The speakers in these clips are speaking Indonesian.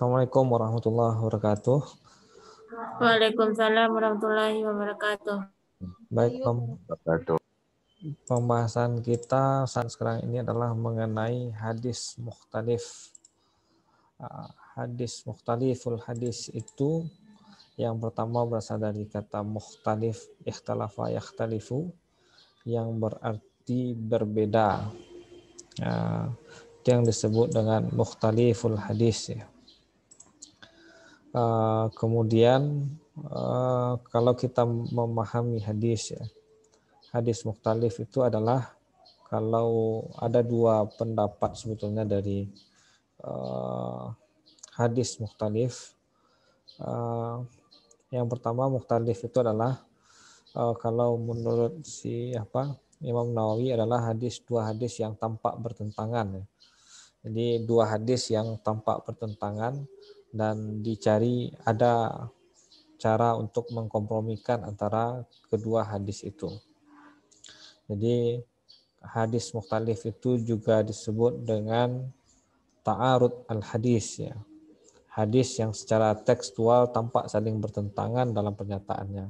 Assalamualaikum warahmatullahi wabarakatuh. Waalaikumsalam warahmatullahi wabarakatuh. Baik, pembahasan kita saat sekarang ini adalah mengenai hadis mukhtalif. Hadis mukhtaliful hadis itu yang pertama berasal dari kata mukhtalif, ikhtalafa yakhtalifu, yang berarti berbeda. Itu yang disebut dengan mukhtaliful hadis, ya. Kemudian kalau kita memahami hadis, ya, hadis mukhtalif itu adalah kalau ada dua pendapat sebetulnya dari hadis mukhtalif. Yang pertama, mukhtalif itu adalah kalau menurut Imam Nawawi adalah dua hadis yang tampak bertentangan, ya. Jadi dua hadis yang tampak bertentangan dan dicari ada cara untuk mengkompromikan antara kedua hadis itu. Jadi hadis mukhtalif itu juga disebut dengan ta'arud al-hadis, ya. Hadis yang secara tekstual tampak saling bertentangan dalam pernyataannya.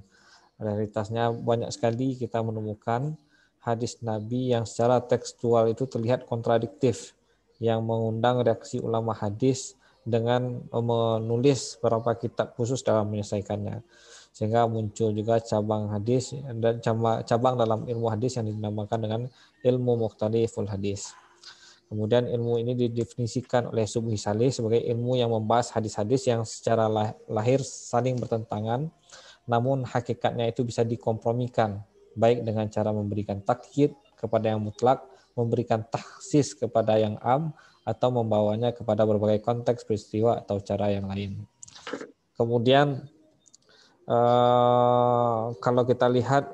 Realitasnya banyak sekali kita menemukan hadis Nabi yang secara tekstual itu terlihat kontradiktif, yang mengundang reaksi ulama hadis dengan menulis beberapa kitab khusus dalam menyelesaikannya. Sehingga muncul juga cabang hadis dan cabang dalam ilmu hadis yang dinamakan dengan ilmu mukhtaliful hadis. Kemudian ilmu ini didefinisikan oleh Subhi Salih sebagai ilmu yang membahas hadis-hadis yang secara lahir saling bertentangan, namun hakikatnya itu bisa dikompromikan, baik dengan cara memberikan takyid kepada yang mutlak, memberikan takhsis kepada yang am, atau membawanya kepada berbagai konteks peristiwa atau cara yang lain. Kemudian kalau kita lihat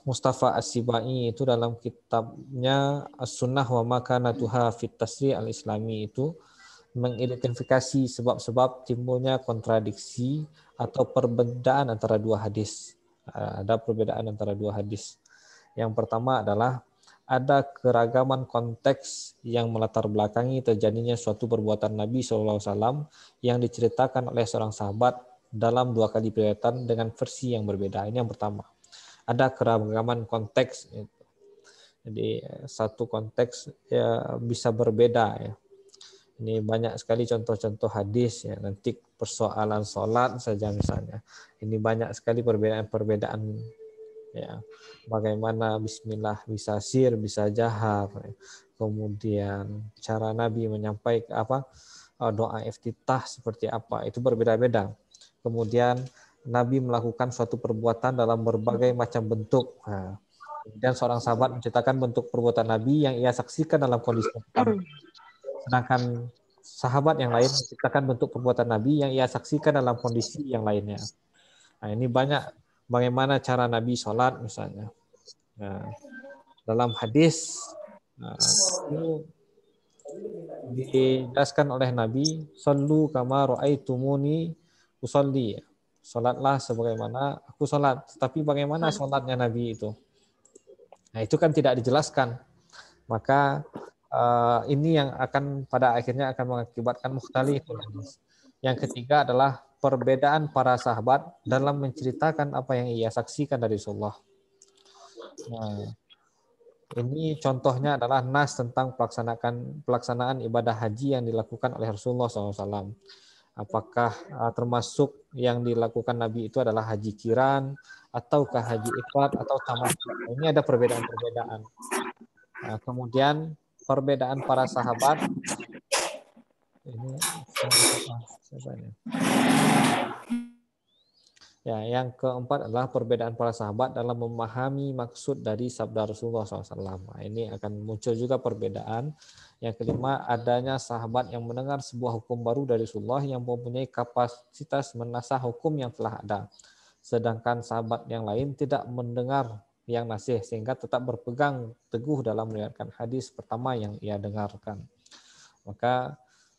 Mustafa As-Sibai itu dalam kitabnya As-Sunnah wa Makanatuha fit Tasri' al-Islami itu mengidentifikasi sebab-sebab timbulnya kontradiksi atau perbedaan antara dua hadis. Ada perbedaan antara dua hadis. Yang pertama adalah ada keragaman konteks yang melatar belakangi terjadinya suatu perbuatan Nabi SAW yang diceritakan oleh seorang sahabat dalam dua kali periwayatan dengan versi yang berbeda. Ini yang pertama. Ada keragaman konteks. Jadi satu konteks ya bisa berbeda, ya. Ini banyak sekali contoh-contoh hadis, ya. Nanti persoalan sholat saja misalnya. Ini banyak sekali perbedaan-perbedaan, ya. Bagaimana bismillah bisa sir, bisa jahar. Ya. Kemudian cara Nabi menyampaikan doa iftitah seperti apa, itu berbeda-beda. Kemudian Nabi melakukan suatu perbuatan dalam berbagai macam bentuk. Nah, kemudian seorang sahabat menceritakan bentuk perbuatan Nabi yang ia saksikan dalam kondisi yang pertama. Sedangkan sahabat yang lain menceritakan bentuk perbuatan Nabi yang ia saksikan dalam kondisi yang lainnya. Nah, ini banyak bagaimana cara Nabi sholat misalnya. Nah, dalam hadis itu dijelaskan oleh Nabi, "Shallu kama ra'aitumuni usolli." Salatlah sebagaimana aku salat. Tapi bagaimana salatnya Nabi itu? Nah, itu kan tidak dijelaskan. Maka ini yang akan pada akhirnya akan mengakibatkan mukhtaliful hadis. Yang ketiga adalah perbedaan para sahabat dalam menceritakan apa yang ia saksikan dari Rasulullah. Nah, ini contohnya adalah nas tentang pelaksanaan ibadah haji yang dilakukan oleh Rasulullah SAW. Apakah termasuk yang dilakukan Nabi itu adalah haji kiran, ataukah haji ifrad, atau tamattu? Ini ada perbedaan-perbedaan. Nah, kemudian perbedaan para sahabat. Ini siapa ini? Ya, yang keempat adalah perbedaan para sahabat dalam memahami maksud dari sabda Rasulullah SAW. Nah, ini akan muncul juga perbedaan. Yang kelima, adanya sahabat yang mendengar sebuah hukum baru dari Rasulullah yang mempunyai kapasitas menasah hukum yang telah ada. Sedangkan sahabat yang lain tidak mendengar yang nasih sehingga tetap berpegang teguh dalam meriwayatkan hadis pertama yang ia dengarkan. Maka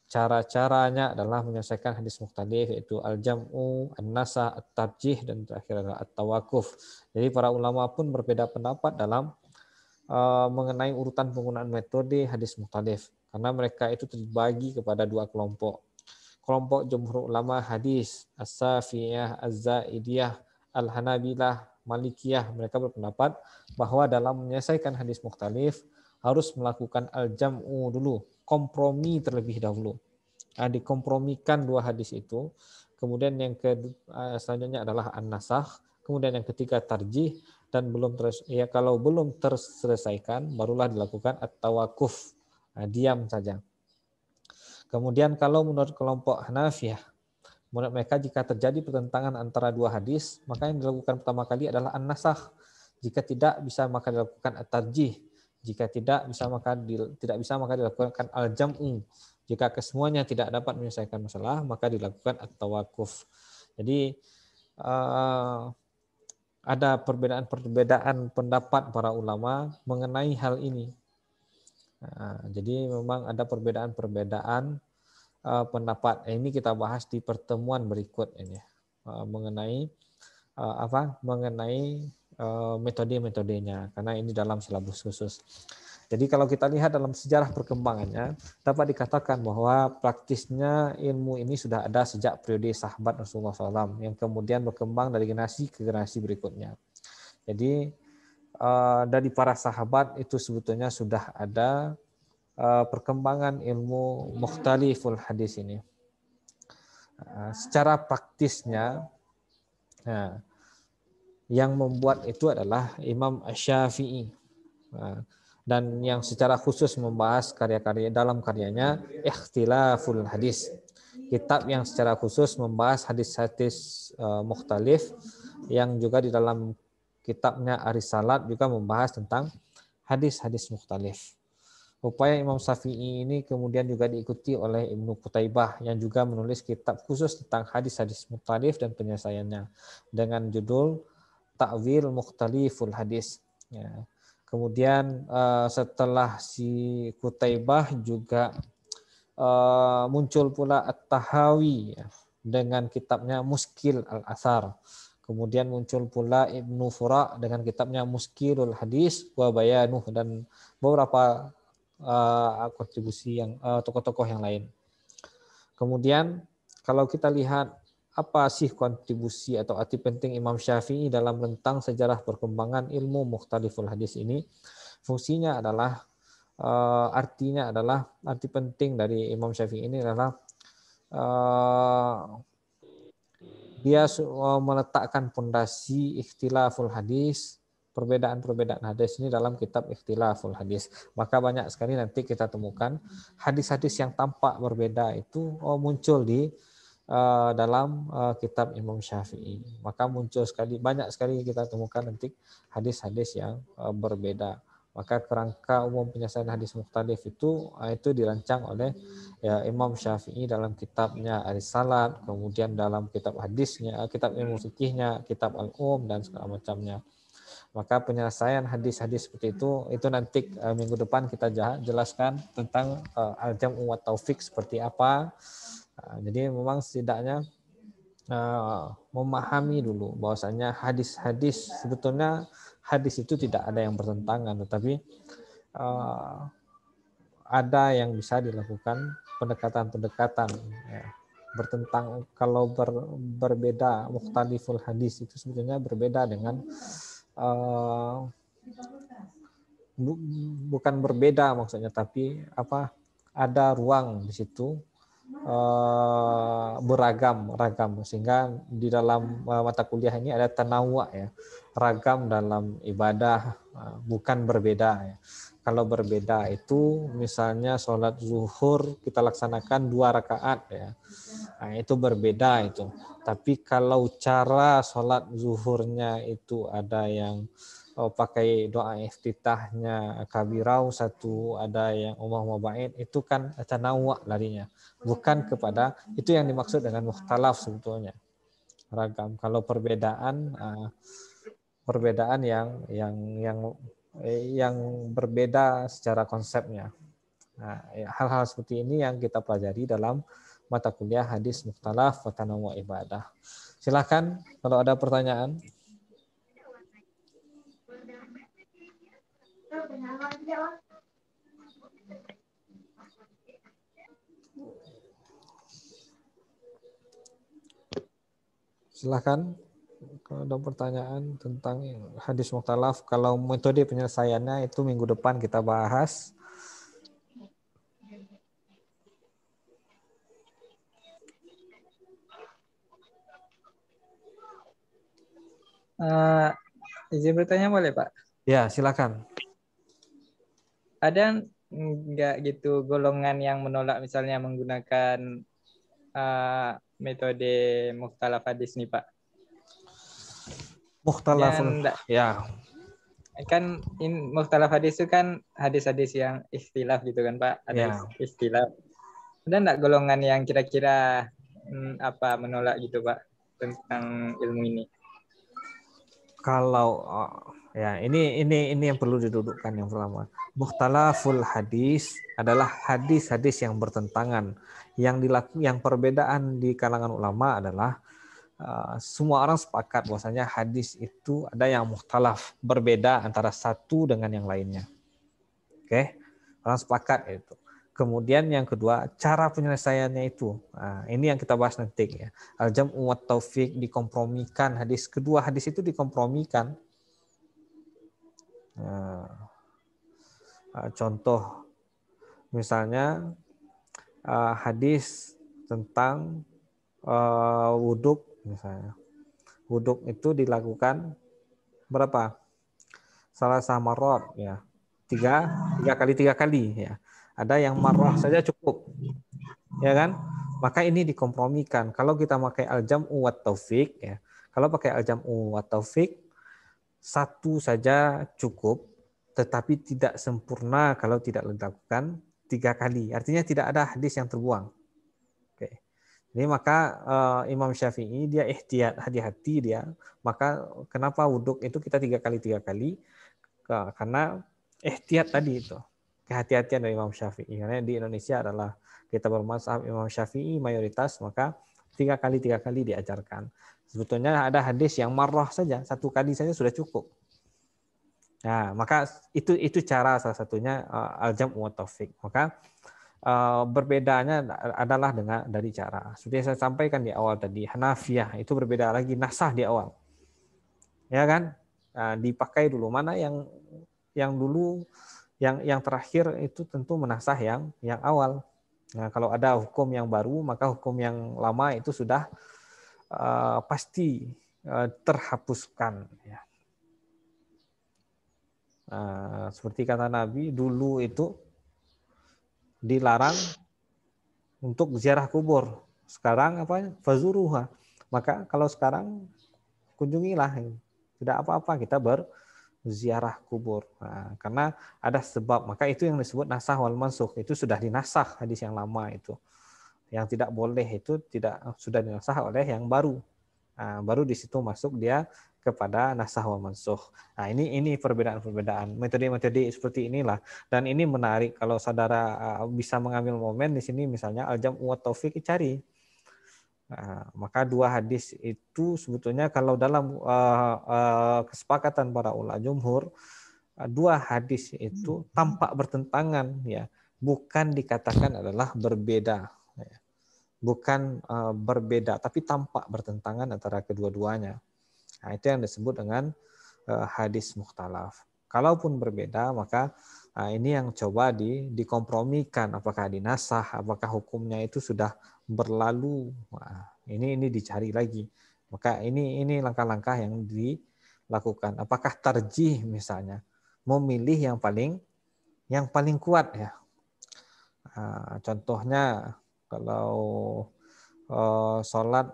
cara-caranya adalah menyelesaikan hadis mukhtalif, yaitu al-jam'u, an-nasah, at-tarjih, dan terakhir adalah at-tawakuf. Jadi para ulama pun berbeda pendapat dalam mengenai urutan penggunaan metode hadis mukhtalif. karena mereka itu terbagi kepada dua kelompok. Kelompok jumhur ulama hadis, As-Safiyah, Az-Zaidiyah, Al-Hanabilah, Malikiyah, mereka berpendapat bahwa dalam menyelesaikan hadis mukhtalif harus melakukan al-jam'u dulu, kompromi terlebih dahulu. Dikompromikan dua hadis itu, kemudian yang selanjutnya adalah an-nasakh, kemudian yang ketiga tarjih, dan kalau belum terselesaikan barulah dilakukan at-tawakuf, diam saja. Kemudian kalau menurut kelompok Hanafiyah, menurut mereka jika terjadi pertentangan antara dua hadis, maka yang dilakukan pertama kali adalah an-nasakh. Jika tidak bisa maka dilakukan at-tarjih. Jika tidak bisa maka dilakukan al-jam'u. Jika kesemuanya tidak dapat menyelesaikan masalah, maka dilakukan at-tawakuf. Jadi ada perbedaan pendapat para ulama mengenai hal ini. Jadi memang ada perbedaan pendapat. Ini kita bahas di pertemuan berikut ini mengenai metode-metodenya, karena ini dalam silabus khusus. Jadi kalau kita lihat dalam sejarah perkembangannya, dapat dikatakan bahwa praktisnya ilmu ini sudah ada sejak periode sahabat Rasulullah SAW, yang kemudian berkembang dari generasi ke generasi berikutnya. Jadi dari para sahabat itu sebetulnya sudah ada perkembangan ilmu mukhtaliful hadis ini. Secara praktisnya, yang membuat itu adalah Imam Syafi'i, dan yang secara khusus membahas karya-karya dalam karyanya Ikhtilaful Hadis, kitab yang secara khusus membahas hadis-hadis mukhtalif, yang juga di dalam kitabnya Ar-Risalat juga membahas tentang hadis-hadis mukhtalif. Upaya Imam Syafi'i ini kemudian juga diikuti oleh Ibnu Qutaibah yang juga menulis kitab khusus tentang hadis-hadis mukhtalif dan penyelesaiannya dengan judul Ta'wil Mukhtaliful Hadis. Ya. Kemudian setelah si Qutaibah juga muncul pula At-Tahawi dengan kitabnya Muskil Al-Athar. Kemudian muncul pula Ibnu Fura dengan kitabnya Muskilul Hadis wa Bayanuh, dan beberapa kontribusi yang tokoh-tokoh yang lain. Kemudian kalau kita lihat apa sih kontribusi atau arti penting Imam Syafi'i dalam rentang sejarah perkembangan ilmu mukhtaliful hadis ini, fungsinya adalah arti penting dari Imam Syafi'i ini adalah dia meletakkan pondasi ikhtilaful hadis, perbedaan-perbedaan hadis ini dalam kitab Ikhtilaful Hadis. Maka banyak sekali nanti kita temukan hadis-hadis yang tampak berbeda itu muncul di dalam kitab Imam Syafi'i. Maka banyak sekali kita temukan nanti hadis-hadis yang berbeda. Maka kerangka umum penyelesaian hadis mukhtalif itu dirancang oleh Imam Syafi'i dalam kitabnya Ar-Risalat, kemudian dalam kitab hadisnya, kitab ilmu fikihnya, kitab Al-Um, dan segala macamnya. Maka penyelesaian hadis-hadis seperti itu nanti minggu depan kita jelaskan tentang al-jam'u wa taufik seperti apa. Jadi memang setidaknya memahami dulu bahwasanya hadis-hadis, sebetulnya hadis itu tidak ada yang bertentangan, tetapi ada yang bisa dilakukan pendekatan-pendekatan ya. Bertentang kalau berbeda, mukhtaliful hadis itu sebetulnya berbeda dengan bukan berbeda maksudnya, tapi ada ruang di situ beragam, sehingga di dalam mata kuliah ini ada tanawwu ya, ragam dalam ibadah, bukan berbeda ya. Kalau berbeda itu misalnya sholat zuhur kita laksanakan 2 rakaat ya, nah, itu berbeda itu. Tapi kalau cara sholat zuhurnya itu ada yang pakai doa iftitahnya kabirau satu, ada yang Allahumma ba'id, itu kan tanawwu larinya, bukan kepada itu yang dimaksud dengan mukhtalaf sebetulnya ragam. Kalau perbedaan yang berbeda secara konsepnya. Nah, hal-hal seperti ini yang kita pelajari dalam mata kuliah hadis mukhtalaf wa tanawwu ibadah. Silakan kalau ada pertanyaan. Silakan kalau ada pertanyaan tentang hadis mukhtalaf. Kalau metode penyelesaiannya itu minggu depan kita bahas. Izin bertanya boleh Pak? Ya, silakan. Ada nggak gitu golongan yang menolak misalnya menggunakan metode mukhtalaf hadis nih Pak? Mukhtalafun. Ya. Kan mukhtalaf hadis itu kan hadis-hadis yang ikhtilaf gitu kan Pak? Ada Ya. ikhtilaf. Ada nggak golongan yang kira-kira menolak gitu Pak tentang ilmu ini? Kalau ya ini yang perlu didudukkan yang pertama. Mukhtalaful hadis adalah hadis-hadis yang bertentangan. Yang perbedaan di kalangan ulama adalah semua orang sepakat bahwasanya hadis itu ada yang mukhtalaf, berbeda antara satu dengan yang lainnya. Oke? Orang sepakat itu. Kemudian yang kedua, cara penyelesaiannya itu. Nah, ini yang kita bahas nanti ya. Al-jam'u wat taufiq, dikompromikan hadis. Kedua hadis itu dikompromikan. Nah, contoh misalnya hadis tentang wuduk misalnya. Wuduk itu dilakukan berapa? Salasah marot ya. Tiga kali ya. Ada yang marrah saja cukup. Ya kan? Maka ini dikompromikan. Kalau kita pakai al-jam'u wat taufiq ya. Kalau pakai al-jam'u wat taufiq satu saja cukup, tetapi tidak sempurna kalau tidak dilakukan 3 kali. Artinya tidak ada hadis yang terbuang. Oke. Jadi maka Imam Syafi'i dia ihtiyat, hati-hati dia. Maka kenapa wuduk itu kita 3 kali? Karena ihtiyat tadi itu. Kehati-hatian dari Imam Syafi'i. Karena di Indonesia adalah kita bermazhab Imam Syafi'i mayoritas, maka 3 kali diajarkan. Sebetulnya ada hadis yang marrah saja, 1 kali saja sudah cukup. Nah, maka itu cara salah satunya al-jam'u wa taufiq. Maka berbedanya adalah dari cara. Sudah saya sampaikan di awal tadi, Hanafiyah itu berbeda lagi, nasah di awal. Ya kan? Dipakai dulu mana yang dulu yang terakhir itu tentu menasah yang awal. Nah, kalau ada hukum yang baru, maka hukum yang lama itu sudah pasti terhapuskan. Ya. Seperti kata Nabi, dulu itu dilarang untuk ziarah kubur. Sekarang apa? Fazuruha. Maka kalau sekarang kunjungilah. Tidak apa-apa kita berziarah kubur. Nah, karena ada sebab. Maka itu yang disebut nasah wal mansukh. Itu sudah dinasah hadis yang lama itu. Yang tidak boleh itu sudah dinasah oleh yang baru. Nah, baru di situ masuk dia kepada nasah wal mansukh. Nah, ini perbedaan-perbedaan. Metode-metode seperti inilah. Dan ini menarik kalau saudara bisa mengambil momen di sini misalnya al-jam'u wat taufiq cari. Nah, maka 2 hadis itu sebetulnya kalau dalam kesepakatan para ulama jumhur 2 hadis itu tampak bertentangan ya, bukan dikatakan adalah berbeda ya. Bukan berbeda tapi tampak bertentangan antara kedua-duanya. Nah, itu yang disebut dengan hadis mukhtalaf. Kalaupun berbeda maka ini yang coba dikompromikan, apakah dinasah, apakah hukumnya itu sudah berlalu. Nah, ini dicari lagi. Maka ini langkah-langkah yang dilakukan. Apakah tarjih misalnya, memilih yang paling kuat ya. Contohnya kalau sholat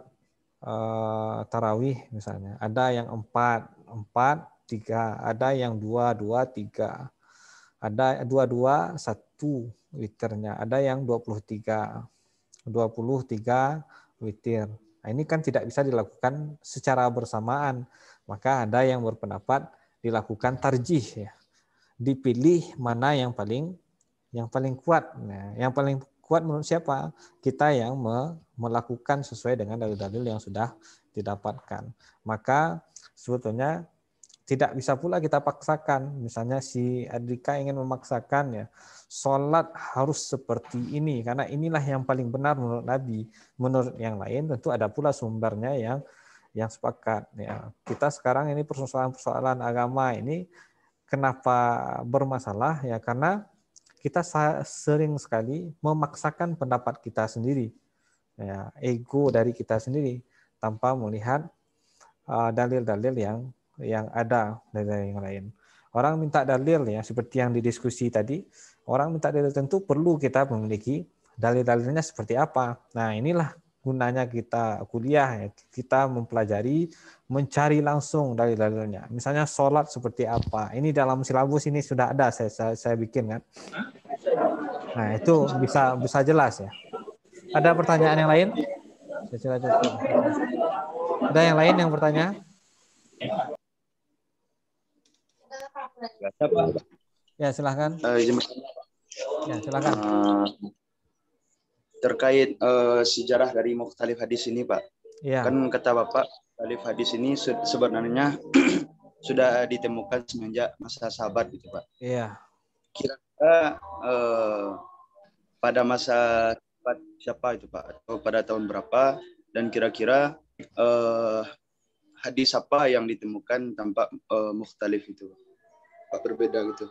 tarawih misalnya, ada yang 4, 3, ada yang 2, 3. Ada 22, 1 witirnya, ada yang 23 witir. Nah, ini kan tidak bisa dilakukan secara bersamaan. Maka ada yang berpendapat dilakukan tarjih ya. Dipilih mana yang paling kuat. Nah, yang paling kuat menurut siapa? Kita yang melakukan sesuai dengan dalil-dalil yang sudah didapatkan. Maka sebetulnya tidak bisa pula kita paksakan. Misalnya si Adrika ingin memaksakan ya, sholat harus seperti ini karena inilah yang paling benar menurut Nabi. Menurut yang lain tentu ada pula sumbernya yang sepakat. Ya, kita sekarang ini persoalan-persoalan agama ini kenapa bermasalah ya karena kita sering sekali memaksakan pendapat kita sendiri, ya, ego dari kita sendiri tanpa melihat dalil-dalil yang ada dari yang lain. Orang minta dalil ya seperti yang didiskusi tadi, orang minta dalil tentu perlu kita memiliki dalil-dalilnya seperti apa. Nah, inilah gunanya kita kuliah ya. Kita mempelajari, mencari langsung dalil-dalilnya. Misalnya sholat seperti apa. Ini dalam silabus ini sudah ada saya bikin kan. Nah, itu bisa jelas ya. Ada pertanyaan yang lain? Saya kira cukup. Ada yang lain yang bertanya? Ya, silahkan. Ya, silahkan. Terkait sejarah dari mukhtalif hadis ini, Pak. Ya. Kan kata Bapak, mukhtalif hadis ini sebenarnya sudah ditemukan semenjak masa sahabat gitu, Pak. Iya. Kira-kira pada masa siapa itu, Pak? Atau pada tahun berapa? Dan kira-kira hadis apa yang ditemukan tampak mukhtalif itu, Pak, berbeda gitu?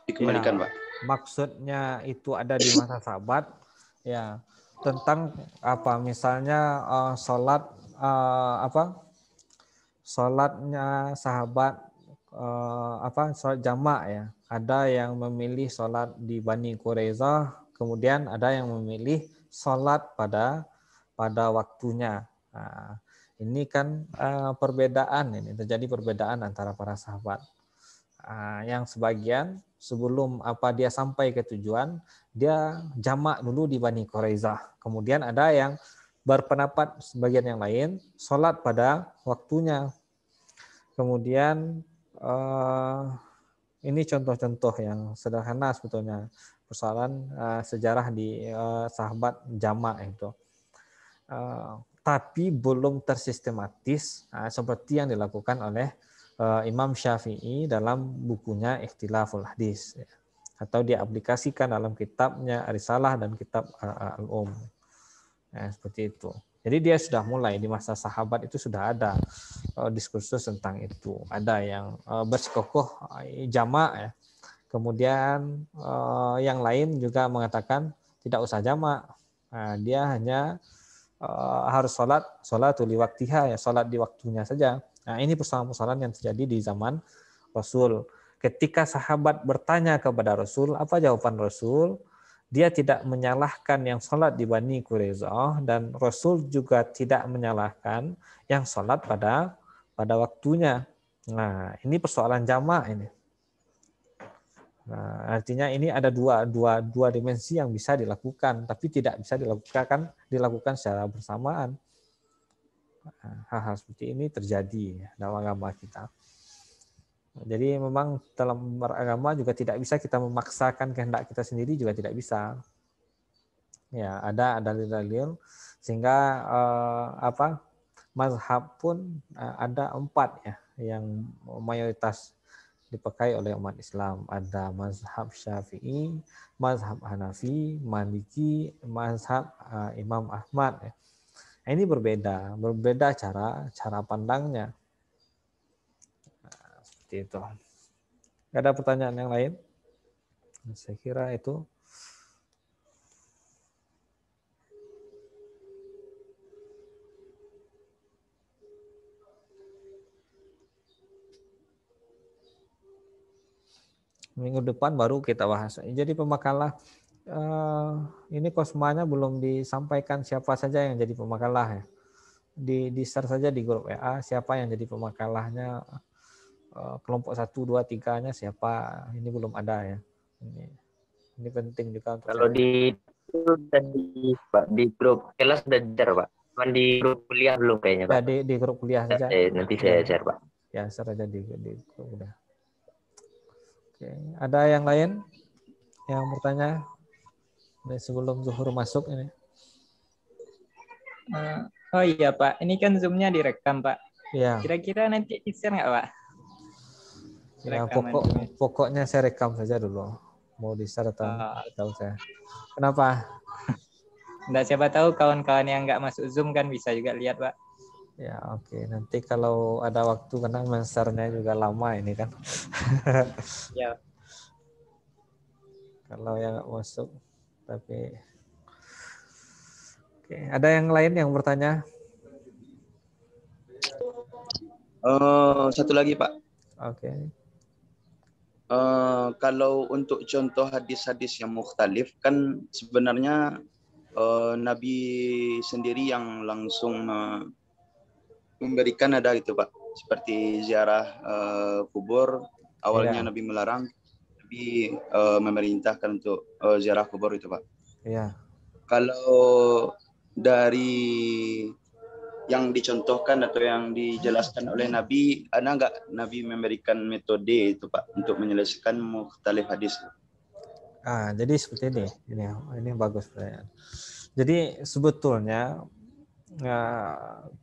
Dikembalikan, ya, Pak. Maksudnya itu ada di masa sahabat, ya, tentang apa? Misalnya sholat sholatnya sahabat sholat jamak ya. Ada yang memilih sholat di Bani Quraizah, kemudian ada yang memilih sholat pada waktunya. Nah, ini kan perbedaan, ini terjadi perbedaan antara para sahabat. Yang sebagian sebelum dia sampai ke tujuan, dia jamak dulu di Bani Quraizah. Kemudian ada yang berpendapat sebagian yang lain sholat pada waktunya. Kemudian ini contoh-contoh yang sederhana sebetulnya persoalan sejarah di sahabat jamak itu. Tapi belum tersistematis seperti yang dilakukan oleh Imam Syafi'i dalam bukunya Ikhtilaful Hadis, atau diaplikasikan dalam kitabnya Risalah dan kitab Al-Um. Seperti itu. Jadi dia sudah mulai di masa sahabat itu sudah ada diskursus tentang itu. Ada yang bersikukuh jamak ya. Kemudian yang lain juga mengatakan tidak usah jamak. Dia hanya harus sholat li waktiha ya, sholat di waktunya saja. Nah, ini persoalan-persoalan yang terjadi di zaman Rasul. Ketika sahabat bertanya kepada Rasul, apa jawaban Rasul? Dia tidak menyalahkan yang sholat di Bani Quraizah, dan Rasul juga tidak menyalahkan yang sholat pada waktunya. Nah, ini persoalan jamak ini. Nah, artinya ini ada dua dimensi yang bisa dilakukan, tapi tidak bisa dilakukan secara bersamaan. Hal-hal seperti ini terjadi dalam agama kita. Jadi memang dalam beragama juga tidak bisa kita memaksakan kehendak kita sendiri, juga tidak bisa. Ya, ada dalil-dalil sehingga mazhab pun ada 4 ya yang mayoritas dipakai oleh umat Islam. Ada mazhab Syafi'i, mazhab Hanafi, Maliki, mazhab Imam Ahmad ya. Ini berbeda cara pandangnya. Seperti itu. Gak ada pertanyaan yang lain? Saya kira itu. Minggu depan baru kita bahas. Jadi pemakalah ini kosmanya belum disampaikan siapa saja yang jadi pemakalah ya. Di share saja di grup WA siapa yang jadi pemakalahnya, kelompok 1, 2, 3-nya siapa, ini belum ada ya. Ini penting juga untuk kalau di grup kelas sudah share, Pak. Cuman di grup kuliah belum kayaknya, Pak. Ya, di grup kuliah saja. Nanti saya share, Pak. Ya, share aja di grup udah. Oke, ada yang lain yang bertanya sebelum zuhur masuk ini? Oh iya Pak, ini kan Zoom-nya direkam Pak. Iya. Kira-kira nanti di-share nggak Pak? Ya, pokoknya saya rekam saja dulu. Mau di-share atau tahu saya. Kenapa? Nggak, siapa tahu kawan-kawan yang nggak masuk Zoom kan bisa juga lihat, Pak. Ya, oke. Nanti kalau ada waktu, karena mensernya juga lama ini kan. Ya. Kalau yang nggak masuk, tapi oke. Ada yang lain yang bertanya? Satu lagi Pak. Oke. Kalau untuk contoh hadis-hadis yang mukhtalif kan sebenarnya Nabi sendiri yang langsung memberikan ada itu Pak. Seperti ziarah kubur, awalnya Iya. Nabi melarang, Nabi memerintahkan untuk ziarah kubur itu Pak. Iya. Kalau dari yang dicontohkan atau yang dijelaskan oleh Nabi, ada nggak Nabi memberikan metode itu Pak untuk menyelesaikan mukhtalif hadis? Jadi seperti ini bagus pertanyaan. Jadi sebetulnya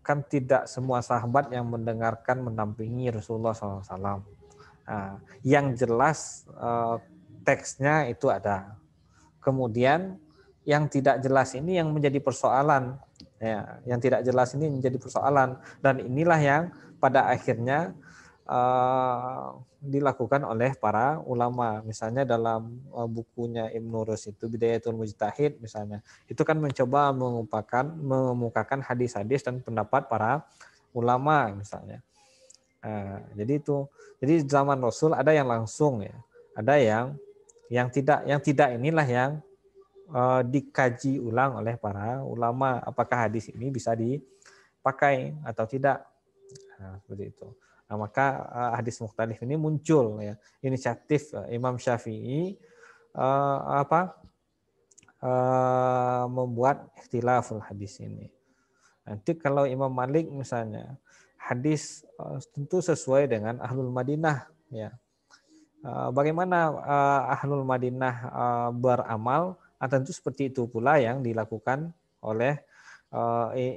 kan tidak semua sahabat yang mendengarkan mendampingi Rasulullah SAW. Yang jelas teksnya itu ada. Kemudian yang tidak jelas ini yang menjadi persoalan. Ya, yang tidak jelas ini menjadi persoalan, dan inilah yang pada akhirnya dilakukan oleh para ulama. Misalnya dalam bukunya Ibnu Rus itu Bidayatul Mujtahid misalnya, itu kan mencoba mengemukakan hadis-hadis dan pendapat para ulama misalnya. Jadi zaman Rasul ada yang langsung ya, ada yang tidak inilah yang dikaji ulang oleh para ulama, apakah hadis ini bisa dipakai atau tidak. Seperti itu. Maka hadis mukhtalif ini muncul ya, inisiatif Imam Syafi'i membuat ikhtilaful hadis ini. Nanti kalau Imam Malik misalnya, hadis tentu sesuai dengan Ahlul Madinah ya. Bagaimana Ahlul Madinah beramal, tentu seperti itu pula yang dilakukan oleh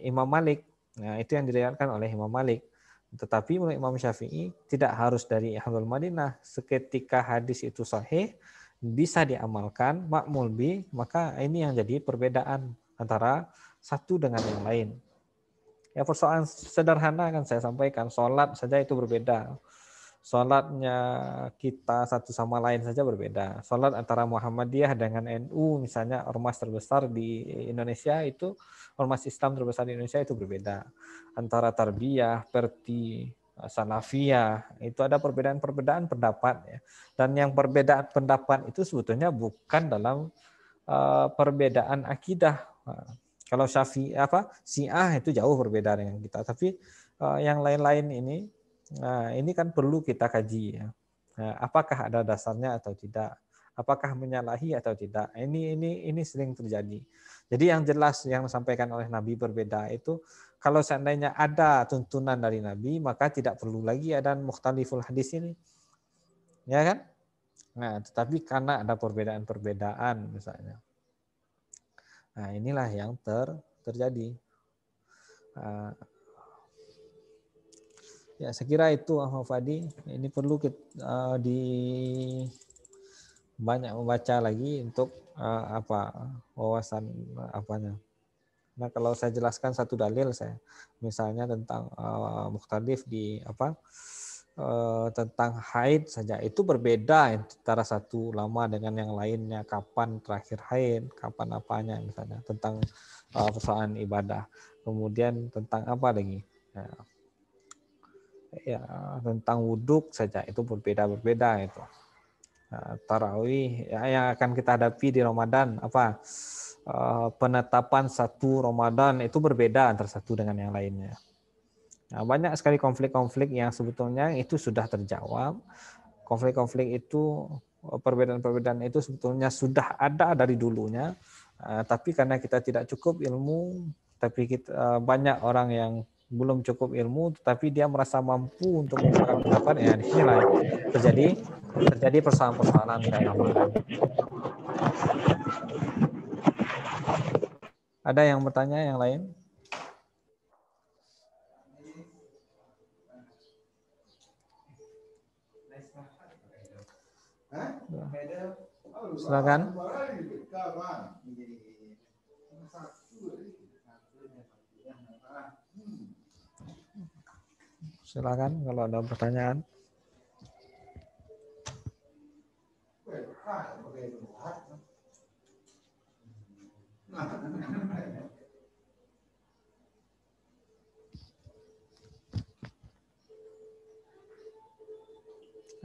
Imam Malik. Nah, itu yang diriwayatkan oleh Imam Malik. Tetapi menurut Imam Syafi'i tidak harus dari Ahlul Madinah. Seketika hadis itu sahih, bisa diamalkan, makmul bi, maka ini yang jadi perbedaan antara satu dengan yang lain. Ya, persoalan sederhana kan saya sampaikan, sholat saja itu berbeda. Sholatnya kita satu sama lain saja berbeda. Sholat antara Muhammadiyah dengan NU misalnya, ormas terbesar di Indonesia itu, ormas Islam terbesar di Indonesia itu berbeda. Antara Tarbiyah, Perti, Salafiyah, itu ada perbedaan-perbedaan pendapat ya. Dan yang perbedaan pendapat itu sebetulnya bukan dalam perbedaan akidah. Kalau Syiah itu jauh berbeda dengan kita, tapi yang lain-lain ini kan perlu kita kaji ya. Apakah ada dasarnya atau tidak? Apakah menyalahi atau tidak? Ini sering terjadi. Jadi yang jelas yang disampaikan oleh Nabi berbeda itu, kalau seandainya ada tuntunan dari Nabi, maka tidak perlu lagi ada mukhtaliful hadis ini. Ya kan? Nah, tetapi karena ada perbedaan-perbedaan misalnya. Nah, inilah yang terjadi. Ya, saya kira itu Ahmad Fadi. Ini perlu kita banyak membaca lagi untuk wawasan apanya. Nah, kalau saya jelaskan satu dalil misalnya tentang mukhtalif tentang haid saja, itu berbeda antara satu ulama dengan yang lainnya, kapan terakhir haid, kapan apanya misalnya, tentang persoalan ibadah. Kemudian tentang apa lagi? Ya, tentang wuduk saja itu berbeda itu. Tarawih yang akan kita hadapi di Ramadan, penetapan satu Ramadan itu berbeda antara satu dengan yang lainnya. Nah, banyak sekali konflik-konflik yang sebetulnya itu sudah terjawab. Konflik-konflik itu, perbedaan-perbedaan itu sebetulnya sudah ada dari dulunya, tapi karena kita tidak cukup ilmu, tapi banyak orang yang belum cukup ilmu, tetapi dia merasa mampu untuk mengungkapkan pendapat, ya disinilah terjadi persoalan-persoalan kayak ini. Ada yang bertanya yang lain? Silakan. Silakan kalau ada pertanyaan.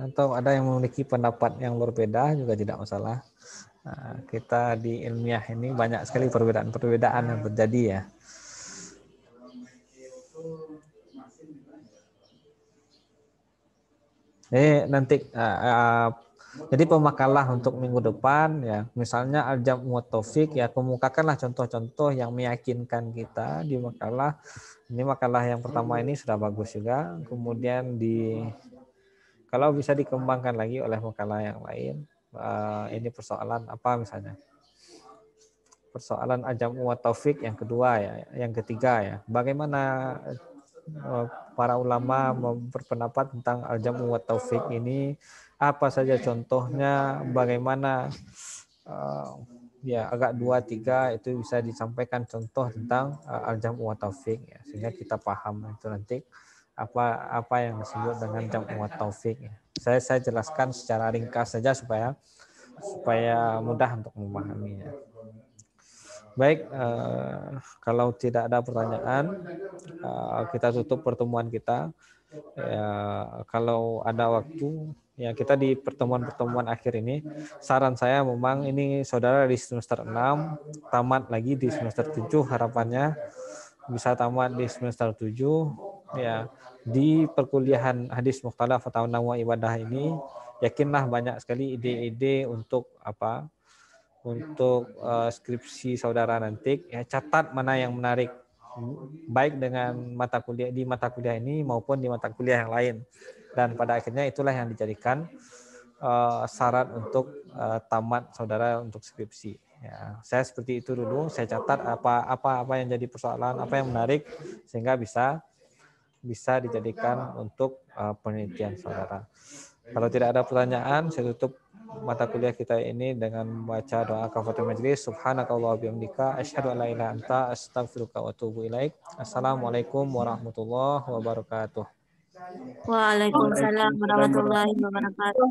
Atau ada yang memiliki pendapat yang berbeda juga tidak masalah. Nah, kita di ilmiah ini banyak sekali perbedaan-perbedaan yang terjadi ya. Nanti jadi pemakalah untuk minggu depan ya, misalnya al-jam'u wat taufik ya, kemukakanlah contoh-contoh yang meyakinkan kita di makalah. Ini makalah yang pertama ini sudah bagus juga. Kemudian kalau bisa dikembangkan lagi oleh makalah yang lain, ini persoalan apa misalnya? Persoalan al-jam'u wat taufik yang kedua ya, yang ketiga ya. Bagaimana para ulama berpendapat tentang al-jam'u wat taufik ini, apa saja contohnya, bagaimana ya agak 2-3 itu bisa disampaikan contoh tentang al-jam'u wat taufik ya, sehingga kita paham itu nanti apa yang disebut dengan jam'u wat taufik ya. Saya jelaskan secara ringkas saja supaya mudah untuk memahaminya. Baik, kalau tidak ada pertanyaan, kita tutup pertemuan kita. Ya, kalau ada waktu, ya kita di pertemuan-pertemuan akhir ini, saran saya memang ini saudara di semester 6, tamat lagi di semester 7, harapannya bisa tamat di semester 7. Ya, di perkuliahan hadis mukhtalaf atau nama ibadah ini, yakinlah banyak sekali ide-ide untuk skripsi saudara nanti, ya catat mana yang menarik, baik dengan mata kuliah ini maupun di mata kuliah yang lain, dan pada akhirnya itulah yang dijadikan syarat untuk tamat saudara untuk skripsi. Ya, saya seperti itu dulu, saya catat apa yang jadi persoalan, apa yang menarik, sehingga bisa dijadikan untuk penelitian saudara. Kalau tidak ada pertanyaan, saya tutup mata kuliah kita ini dengan membaca doa kafaratul majelis. Subhanakallahumma wa bihamdika asyhadu an la ilaha illa anta astaghfiruka wa atubu ilaik. Assalamualaikum warahmatullahi wabarakatuh. Waalaikumsalam warahmatullahi wabarakatuh.